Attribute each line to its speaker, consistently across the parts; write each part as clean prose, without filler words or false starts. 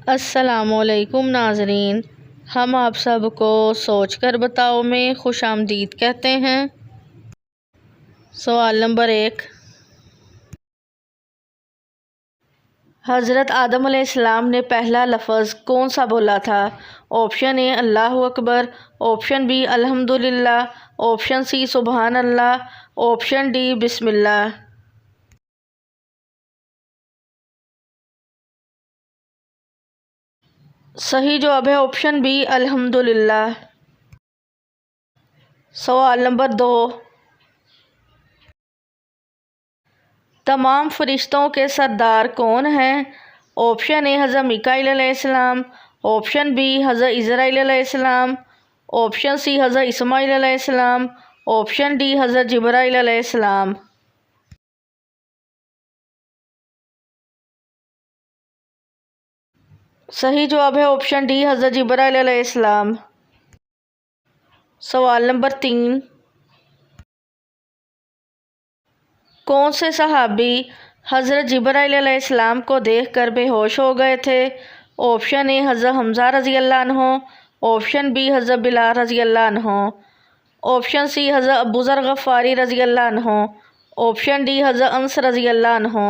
Speaker 1: अस्सलामुअलैकुम नाज़रीन, हम आप सबको सोच कर बताओ में खुशामदीद कहते हैं। सवाल नंबर 1, हज़रत आदम अलैहिस्सलाम ने पहला लफ्ज़ कौन सा बोला था? ऑप्शन ए अल्लाहु अकबर, ऑप्शन बी अल्हम्दुलिल्लाह, ऑप्शन सी सुबहान अल्लाह, ऑप्शन डी बिस्मिल्लाह। सही जवाब है ऑप्शन बी अल्हम्दुलिल्लाह। सवाल नंबर 2, तमाम फरिश्तों के सरदार कौन हैं? ऑप्शन ए हज़रत मिकाईल अलैहिस्सलाम, ऑप्शन बी हज़रत इज़राइल अलैहिस्सलाम, ऑप्शन सी हज़रत इस्माईल अलैहिस्सलाम, ऑप्शन डी हज़रत जिब्राईल अलैहिस्सलाम। सही जवाब है ऑप्शन डी हज़रत जिब्राईल अलैहिस्सलाम। सवाल नंबर 3, कौन से सहाबी हज़रत जिब्राईल अलैहिस्सलाम को देखकर बेहोश हो गए थे? ऑप्शन ए हज़रत हमज़ा रज़ी अल्लाह अन्हु, ऑप्शन बी हज़रत बिलाल रज़ी अल्लाह अन्हु, ऑप्शन सी हज़रत अबू ज़र गफ़ारी रज़ी अल्लाह अन्हु, ऑप्शन डी हज़रत अनस रज़ी अल्लाह अन्हु।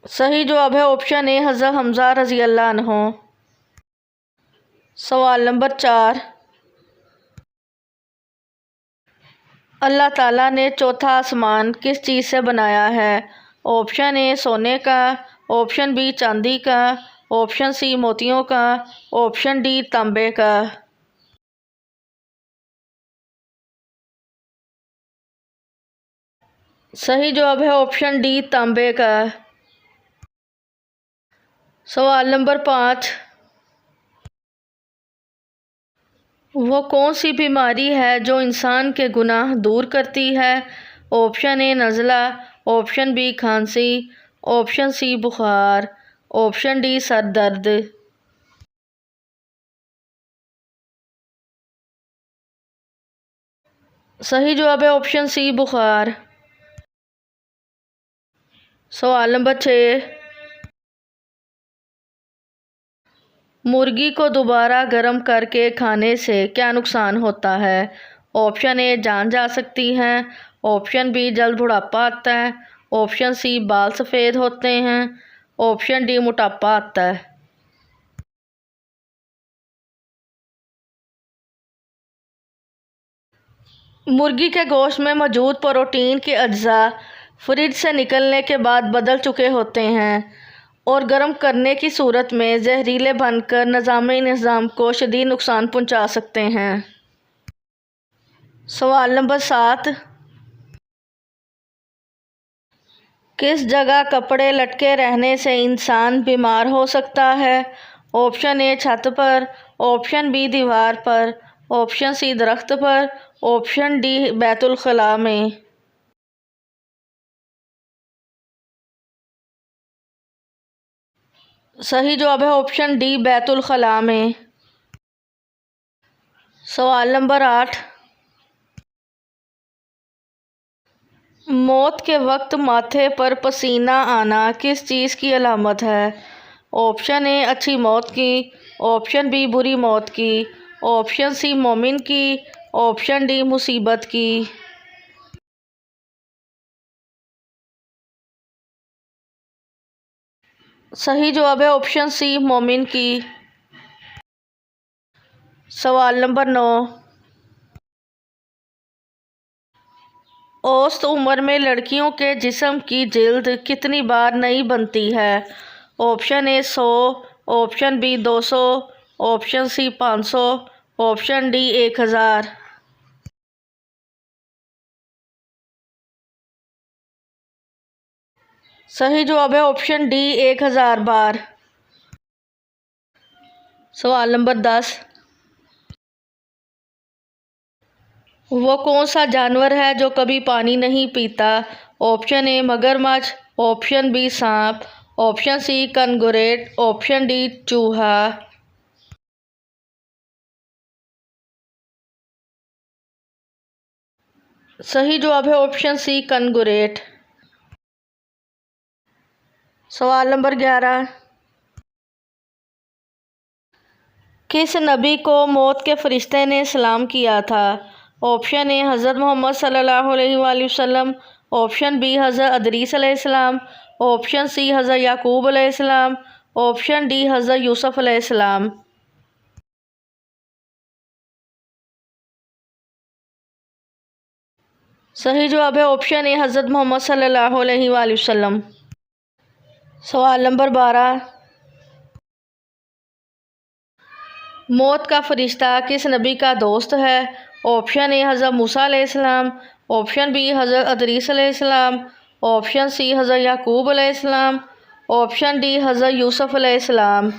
Speaker 1: सही जवाब है ऑप्शन ए हज़रत हमज़ा रज़ी अल्लाह अन्हु। सवाल नंबर 4, अल्लाह ताला ने चौथा आसमान किस चीज़ से बनाया है? ऑप्शन ए सोने का, ऑप्शन बी चांदी का, ऑप्शन सी मोतियों का, ऑप्शन डी तांबे का। सही जवाब है ऑप्शन डी तांबे का। सवाल नंबर 5, वो कौन सी बीमारी है जो इंसान के गुनाह दूर करती है? ऑप्शन ए नज़ला, ऑप्शन बी खांसी, ऑप्शन सी बुखार, ऑप्शन डी सर दर्द। सही जवाब है ऑप्शन सी बुखार। सवाल नंबर 6, मुर्गी को दोबारा गर्म करके खाने से क्या नुकसान होता है? ऑप्शन ए जान जा सकती है, ऑप्शन बी जल्द बुढ़ापा आता है, ऑप्शन सी बाल सफ़ेद होते हैं, ऑप्शन डी मोटापा आता है। मुर्गी के गोश्त में मौजूद प्रोटीन के अज्जा फ्रिज से निकलने के बाद बदल चुके होते हैं और गर्म करने की सूरत में जहरीले बनकर निज़ाम को शदीद नुकसान पहुंचा सकते हैं। सवाल नंबर 7, किस जगह कपड़े लटके रहने से इंसान बीमार हो सकता है? ऑप्शन ए छत पर, ऑप्शन बी दीवार पर, ऑप्शन सी दरख्त पर, ऑप्शन डी बैतुल खला में। सही जवाब है ऑप्शन डी बैतुल खला में। सवाल नंबर 8, मौत के वक्त माथे पर पसीना आना किस चीज़ की अलामत है? ऑप्शन ए अच्छी मौत की, ऑप्शन बी बुरी मौत की, ऑप्शन सी मोमिन की, ऑप्शन डी मुसीबत की। सही जवाब है ऑप्शन सी मोमिन की। सवाल नंबर 9, औसत उम्र में लड़कियों के जिस्म की जिल्द कितनी बार नई बनती है? Option A 100, option B 200, option C 500, option D 1000। सही जवाब है ऑप्शन डी 1000 बार। सवाल नंबर 10, वो कौन सा जानवर है जो कभी पानी नहीं पीता? ऑप्शन ए मगरमच्छ, ऑप्शन बी सांप, ऑप्शन सी कनगोरेट, ऑप्शन डी चूहा। सही जवाब है ऑप्शन सी कनगोरेट। सवाल नंबर 11, किस नबी को मौत के फरिश्ते ने सलाम किया था? ऑप्शन ए हज़रत मोहम्मद सल्लल्लाहु अलैहि वसल्लम, ऑप्शन बी हज़रत अदरीस अलैहिस्सलाम, ऑप्शन सी हज़रत याकूब अलैहिस्सलाम, ऑप्शन डी हज़रत यूसुफ अलैहिस्सलाम। सही जवाब है ऑप्शन ए हज़रत मोहम्मद सल्लल्लाहु अलैहि वसल्लम। सवाल नंबर 12, मौत का फरिश्ता किस नबी का दोस्त है? ऑप्शन ए हज़रत मूसा अलैहिस्सलाम, ऑप्शन बी हज़रत अदरीस अलैहिस्सलाम, ऑप्शन सी हज़रत याकूब अलैहिस्सलाम, ऑप्शन डी हज़रत यूसुफ अलैहिस्सलाम।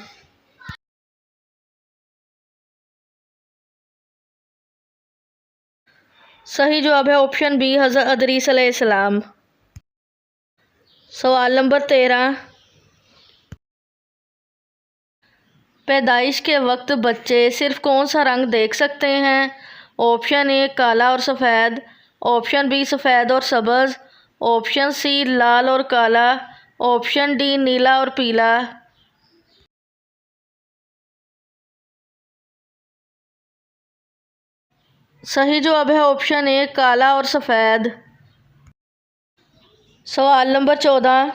Speaker 1: सही जवाब है ऑप्शन बी हज़रत अदरीस अलैहिस्सलाम। सवाल नंबर 13, पैदाइश के वक्त बच्चे सिर्फ कौन सा रंग देख सकते हैं? ऑप्शन ए काला और सफ़ेद, ऑप्शन बी सफ़ेद और सब्ज़, ऑप्शन सी लाल और काला, ऑप्शन डी नीला और पीला। सही जवाब है ऑप्शन ए काला और सफ़ेद। सवाल नंबर 14,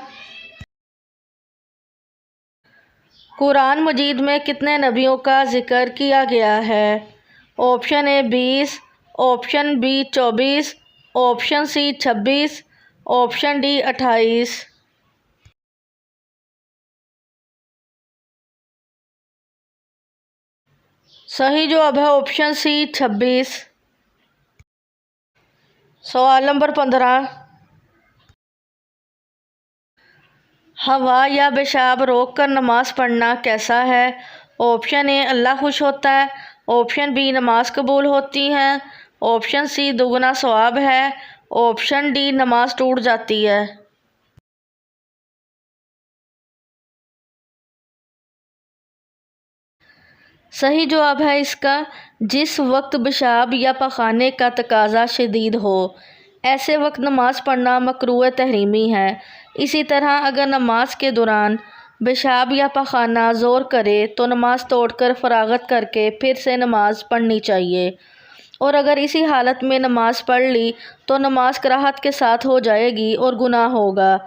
Speaker 1: कुरान मजीद में कितने नबियों का जिक्र किया गया है? Option A 20, option B 24, option C 26, option D 28। सही जवाब है ऑप्शन सी 26। सवाल नंबर 15, हवा या पेशाब रोक कर नमाज पढ़ना कैसा है? ऑप्शन ए अल्लाह खुश होता है, ऑप्शन बी नमाज कबूल होती है, ऑप्शन सी दुगना सवाब है, ऑप्शन डी नमाज टूट जाती है। सही जवाब है इसका जिस वक्त पेशाब या पखाने का तकाजा शदीद हो, ऐसे वक्त नमाज पढ़ना मकरूह तहरीमी है। इसी तरह अगर नमाज के दौरान पेशाब या पखाना ज़ोर करे तो नमाज तोड़कर फरागत करके फिर से नमाज पढ़नी चाहिए, और अगर इसी हालत में नमाज पढ़ ली तो नमाज कराहत के साथ हो जाएगी और गुनाह होगा।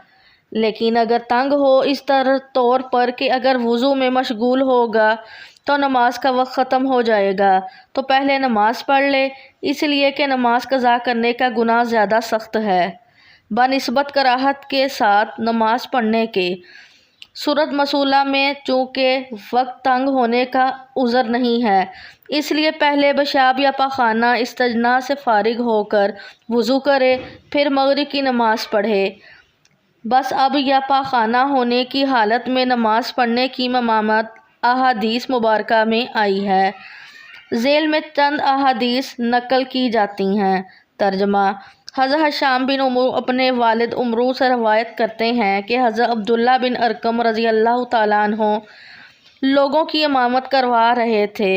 Speaker 1: लेकिन अगर तंग हो इस तरह तौर पर कि अगर वज़ू में मशगूल होगा तो नमाज का वक्त ख़त्म हो जाएगा, तो पहले नमाज पढ़ ले, इसलिए कि नमाज कज़ा करने का गुनाह ज़्यादा सख्त है बनिस्बत कराहत के साथ नमाज पढ़ने के। सूरत मसूला में चूँकि वक्त तंग होने का उज़र नहीं है, इसलिए पहले पेशाब या पखाना इस्तिजना से फारिग होकर वज़ू करे, फिर मगरिब की नमाज पढ़े। बस अब या पाखाना होने की हालत में नमाज पढ़ने की ममामत अहादीस मुबारका में आई है। झेल में चंद अहादीस नकल की जाती हैं। तर्जमा, हज़रत हशाम बिन उमर अपने वालिद उमरू से रवायत करते हैं कि हज़रत अब्दुल्ला बिन अरकम रज़ी अल्लाह तआला अन्हु लोगों की इमामत करवा रहे थे।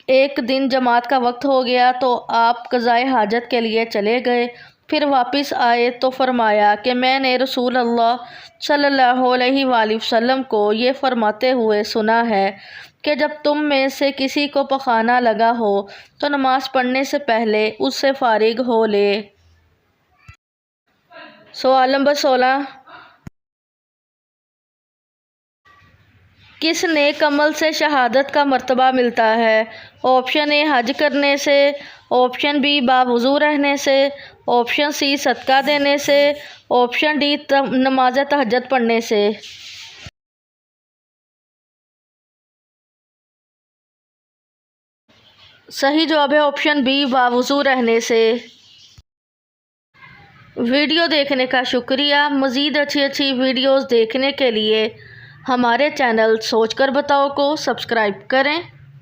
Speaker 1: एक दिन जमात का वक्त हो गया तो आप क़ज़ाए हाजत के लिए चले गए। फिर वापस आए तो फरमाया कि मैंने रसूल अल्लाह सल्लल्लाहु अलैहि वसल्लम को ये फरमाते हुए सुना है कि जब तुम में से किसी को पखाना लगा हो तो नमाज पढ़ने से पहले उससे फारिग हो ले। सवाल नंबर 16, किस नेक अमल से शहादत का मर्तबा मिलता है? ऑप्शन ए हज करने से, ऑप्शन बी बावुज़ू रहने से, ऑप्शन सी सदका देने से, ऑप्शन डी नमाज तहज्जुद पढ़ने से। सही जवाब है ऑप्शन बी बावुज़ू रहने से। वीडियो देखने का शुक्रिया। मज़ीद अच्छी वीडियोस देखने के लिए हमारे चैनल सोच कर बताओ को सब्सक्राइब करें।